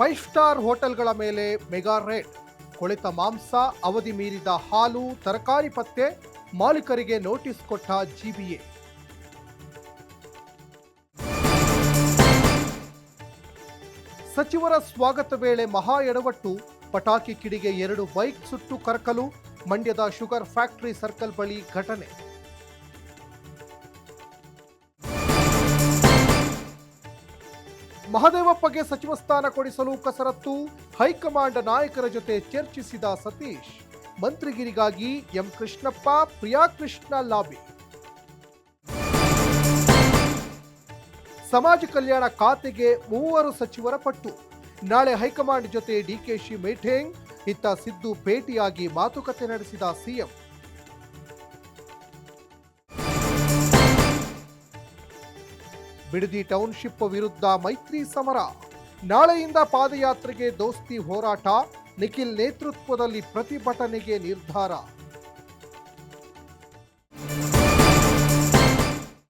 5 star ಹೋಟೆಲ್ಗಳ ಮೇಲೆ mega raid. ಕೊಳೆತ ಮಾಂಸ, ಅವಧಿ ಮೀರಿದ ಹಾಲು, ತರಕಾರಿ ಪತ್ತೆ, ಮಾಲೀಕರಿಗೆ ನೋಟಿಸ್ ಕೊಟ್ಟ ಜಿಬಿಎ. ಸಚಿವರ ಸ್ವಾಗತ ವೇಳೆ ಮಹಾ ಎಡವಟ್ಟು, ಪಟಾಕಿ ಕಿಡಿಗೆ 2 ಬೈಕ್ ಸುಟ್ಟು ಕರಕಲು. ಮಂಡ್ಯದ ಶುಗರ್ ಫ್ಯಾಕ್ಟರಿ ಸರ್ಕಲ್ ಬಳಿ ಘಟನೆ. ಮಹದೇವಪ್ಪಗೆ ಸಚಿವ ಸ್ಥಾನ ಕೊಡಿಸಲು ಕಸರತ್ತು. ಹೈಕಮಾಂಡ್ ನಾಯಕರ ಜೊತೆ ಚರ್ಚಿಸಿದ ಸತೀಶ್. ಮಂತ್ರಿಗಿರಿಗಾಗಿ ಎಂ ಕೃಷ್ಣಪ್ಪ, ಪ್ರಿಯಾ ಕೃಷ್ಣ ಲಾಬಿ. ಸಮಾಜ ಕಲ್ಯಾಣ ಖಾತೆಗೆ 3 ಸಚಿವರ ಪಟ್ಟು. ನಾಳೆ ಹೈಕಮಾಂಡ್ ಜೊತೆ ಡಿಕೆಶಿ ಮೀಟಿಂಗ್. ಇತ್ತ ಸಿದ್ದು ಭೇಟಿಯಾಗಿ ಮಾತುಕತೆ ನಡೆಸಿದ ಸಿಎಂ. ಬಿಡದಿ ಟೌನ್ಶಿಪ್ ವಿರುದ್ಧ ಮೈತ್ರಿ ಸಮರ. ನಾಳೆಯಿಂದ ಪಾದಯಾತ್ರೆಗೆ ದೋಸ್ತಿ ಹೋರಾಟ. ನಿಖಿಲ್ ನೇತೃತ್ವದಲ್ಲಿ ಪ್ರತಿಭಟನೆಗೆ ನಿರ್ಧಾರ.